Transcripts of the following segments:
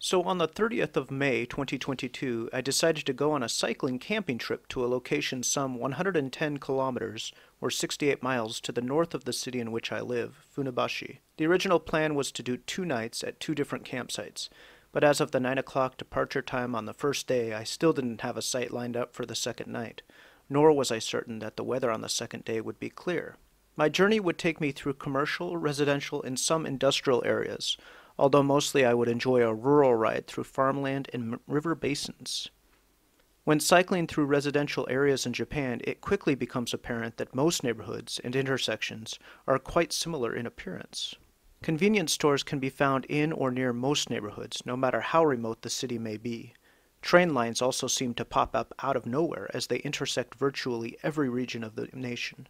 So on the 30th of May 2022, I decided to go on a cycling camping trip to a location some 110 kilometers or 68 miles to the north of the city in which I live, Funabashi. The original plan was to do 2 nights at 2 different campsites, but as of the 9 o'clock departure time on the first day, I still didn't have a site lined up for the second night, nor was I certain that the weather on the second day would be clear. My journey would take me through commercial, residential, and some industrial areas, although mostly I would enjoy a rural ride through farmland and river basins. When cycling through residential areas in Japan, it quickly becomes apparent that most neighborhoods and intersections are quite similar in appearance. Convenience stores can be found in or near most neighborhoods, no matter how remote the city may be. Train lines also seem to pop up out of nowhere as they intersect virtually every region of the nation.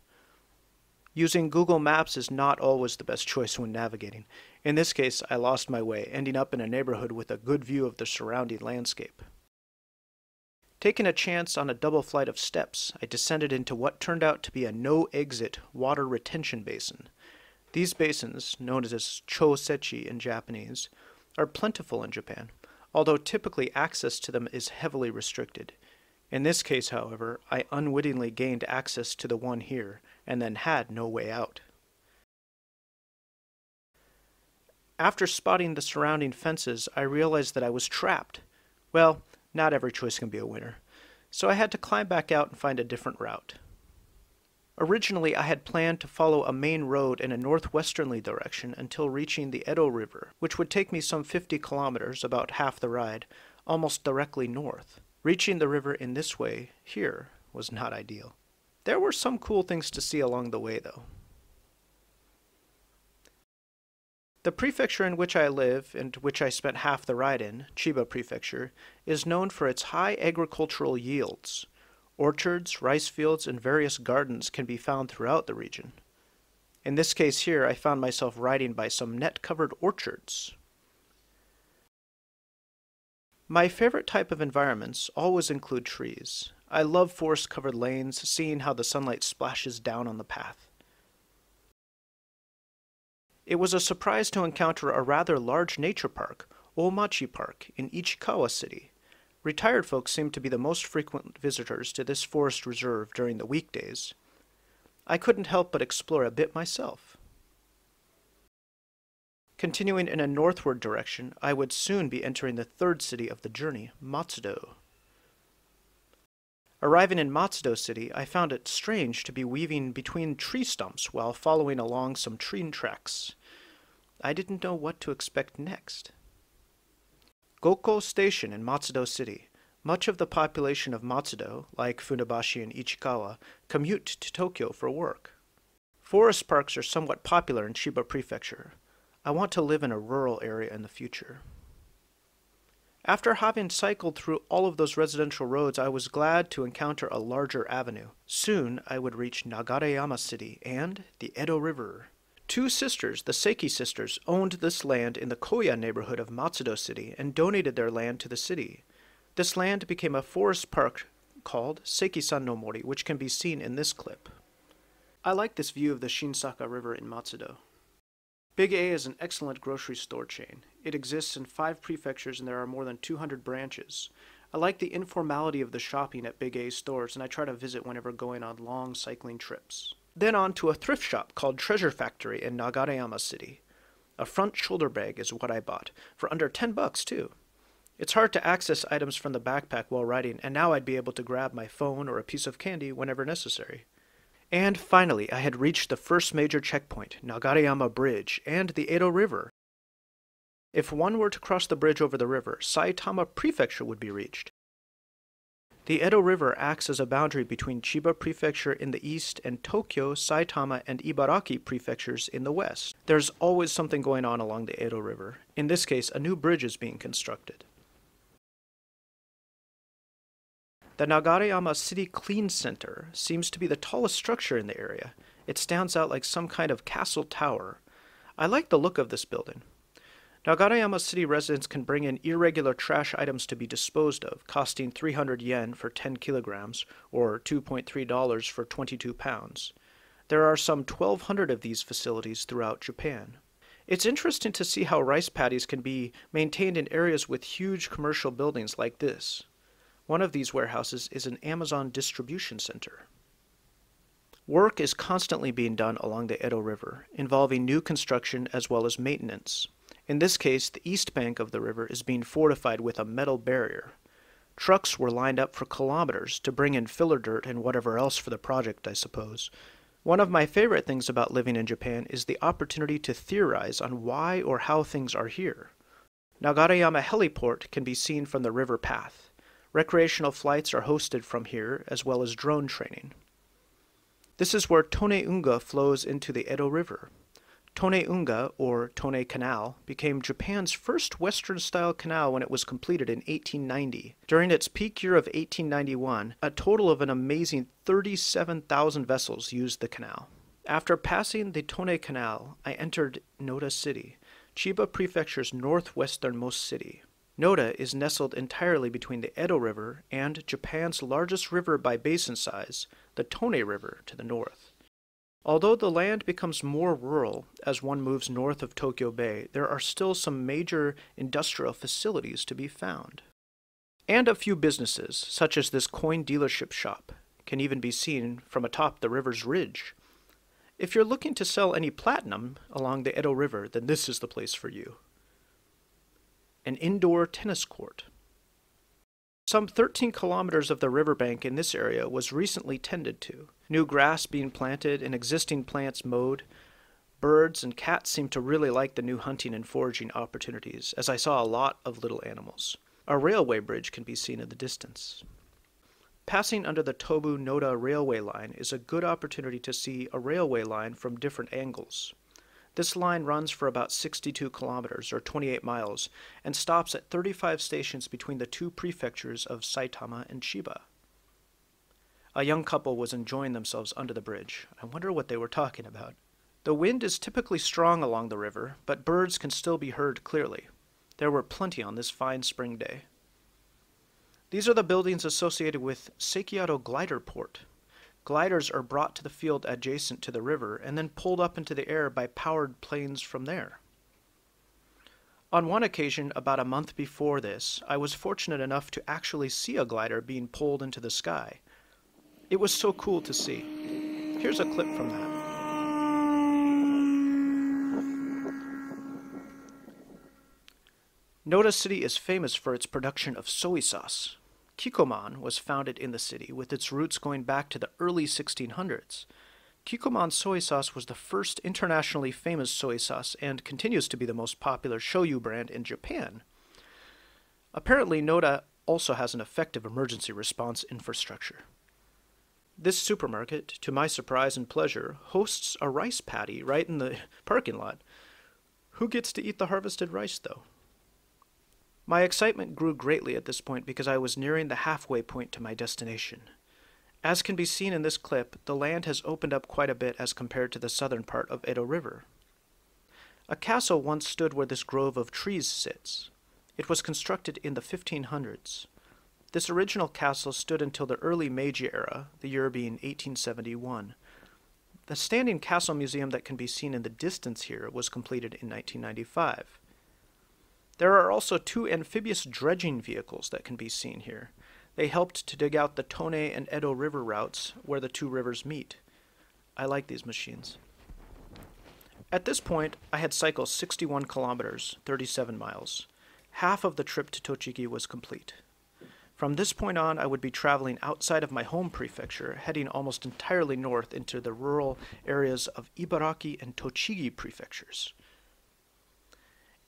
Using Google Maps is not always the best choice when navigating. In this case, I lost my way, ending up in a neighborhood with a good view of the surrounding landscape. Taking a chance on a double flight of steps, I descended into what turned out to be a no-exit water retention basin. These basins, known as chosechi in Japanese, are plentiful in Japan, although typically access to them is heavily restricted. In this case, however, I unwittingly gained access to the one here, and then had no way out. After spotting the surrounding fences, I realized that I was trapped. Well, not every choice can be a winner, so I had to climb back out and find a different route. Originally, I had planned to follow a main road in a northwesterly direction until reaching the Edo River, which would take me some 50 kilometers, about half the ride, almost directly north. Reaching the river in this way, here, was not ideal. There were some cool things to see along the way, though. The prefecture in which I live, and which I spent half the ride in, Chiba Prefecture, is known for its high agricultural yields. Orchards, rice fields, and various gardens can be found throughout the region. In this case here, I found myself riding by some net-covered orchards. My favorite type of environments always include trees. I love forest-covered lanes, seeing how the sunlight splashes down on the path. It was a surprise to encounter a rather large nature park, Omachi Park, in Ichikawa City. Retired folks seem to be the most frequent visitors to this forest reserve during the weekdays. I couldn't help but explore a bit myself. Continuing in a northward direction, I would soon be entering the third city of the journey, Matsudo. Arriving in Matsudo City, I found it strange to be weaving between tree stumps while following along some train tracks. I didn't know what to expect next. Goko Station in Matsudo City. Much of the population of Matsudo, like Funabashi and Ichikawa, commute to Tokyo for work. Forest parks are somewhat popular in Chiba Prefecture. I want to live in a rural area in the future. After having cycled through all of those residential roads, I was glad to encounter a larger avenue. Soon I would reach Nagareyama City and the Edo River. 2 sisters, the Seiki sisters, owned this land in the Koya neighborhood of Matsudo City and donated their land to the city. This land became a forest park called Seiki-san no Mori, which can be seen in this clip. I like this view of the Shinsaka River in Matsudo. Big A is an excellent grocery store chain. It exists in 5 prefectures and there are more than 200 branches. I like the informality of the shopping at Big A stores, and I try to visit whenever going on long cycling trips. Then on to a thrift shop called Treasure Factory in Nagareyama City. A front shoulder bag is what I bought, for under $10 too. It's hard to access items from the backpack while riding, and now I'd be able to grab my phone or a piece of candy whenever necessary. And finally, I had reached the first major checkpoint, Nagareyama Bridge, and the Edo River. If one were to cross the bridge over the river, Saitama Prefecture would be reached. The Edo River acts as a boundary between Chiba Prefecture in the east and Tokyo, Saitama, and Ibaraki prefectures in the west. There's always something going on along the Edo River. In this case, a new bridge is being constructed. The Nagareyama City Clean Center seems to be the tallest structure in the area. It stands out like some kind of castle tower. I like the look of this building. Nagareyama City residents can bring in irregular trash items to be disposed of, costing 300 yen for 10 kilograms, or $2.3 for 22 pounds. There are some 1,200 of these facilities throughout Japan. It's interesting to see how rice paddies can be maintained in areas with huge commercial buildings like this. One of these warehouses is an Amazon distribution center. Work is constantly being done along the Edo River, involving new construction as well as maintenance. In this case, the east bank of the river is being fortified with a metal barrier. Trucks were lined up for kilometers to bring in filler dirt and whatever else for the project, I suppose. One of my favorite things about living in Japan is the opportunity to theorize on why or how things are here. Nagareyama Heliport can be seen from the river path. Recreational flights are hosted from here, as well as drone training. This is where Toneunga flows into the Edo River. Toneunga, or Tone Canal, became Japan's first Western-style canal when it was completed in 1890. During its peak year of 1891, a total of an amazing 37,000 vessels used the canal. After passing the Tone Canal, I entered Noda City, Chiba Prefecture's northwesternmost city. Noda is nestled entirely between the Edo River and Japan's largest river by basin size, the Tone River, to the north. Although the land becomes more rural as one moves north of Tokyo Bay, there are still some major industrial facilities to be found. And a few businesses, such as this coin dealership shop, can even be seen from atop the river's ridge. If you're looking to sell any platinum along the Edo River, then this is the place for you. An indoor tennis court. Some 13 kilometers of the riverbank in this area was recently tended to. New grass being planted and existing plants mowed. Birds and cats seem to really like the new hunting and foraging opportunities, as I saw a lot of little animals. A railway bridge can be seen in the distance. Passing under the Tobu-Noda railway line is a good opportunity to see a railway line from different angles. This line runs for about 62 kilometers, or 28 miles, and stops at 35 stations between the two prefectures of Saitama and Chiba. A young couple was enjoying themselves under the bridge. I wonder what they were talking about. The wind is typically strong along the river, but birds can still be heard clearly. There were plenty on this fine spring day. These are the buildings associated with Sekiado Glider Port. Gliders are brought to the field adjacent to the river and then pulled up into the air by powered planes from there. On one occasion, about a month before this, I was fortunate enough to actually see a glider being pulled into the sky. It was so cool to see. Here's a clip from that. Noda City is famous for its production of soy sauce. Kikkoman was founded in the city, with its roots going back to the early 1600s. Kikkoman soy sauce was the first internationally famous soy sauce and continues to be the most popular shoyu brand in Japan. Apparently, Noda also has an effective emergency response infrastructure. This supermarket, to my surprise and pleasure, hosts a rice paddy right in the parking lot. Who gets to eat the harvested rice, though? My excitement grew greatly at this point because I was nearing the halfway point to my destination. As can be seen in this clip, the land has opened up quite a bit as compared to the southern part of Edo River. A castle once stood where this grove of trees sits. It was constructed in the 1500s. This original castle stood until the early Meiji era, the year being 1871. The standing castle museum that can be seen in the distance here was completed in 1995. There are also two amphibious dredging vehicles that can be seen here. They helped to dig out the Tone and Edo River routes where the two rivers meet. I like these machines. At this point, I had cycled 61 kilometers, 37 miles. Half of the trip to Tochigi was complete. From this point on, I would be traveling outside of my home prefecture, heading almost entirely north into the rural areas of Ibaraki and Tochigi prefectures.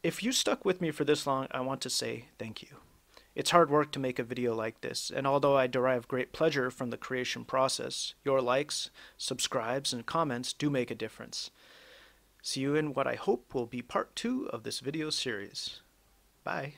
If you stuck with me for this long, I want to say thank you. It's hard work to make a video like this, and although I derive great pleasure from the creation process, your likes, subscribes, and comments do make a difference. See you in what I hope will be part 2 of this video series. Bye.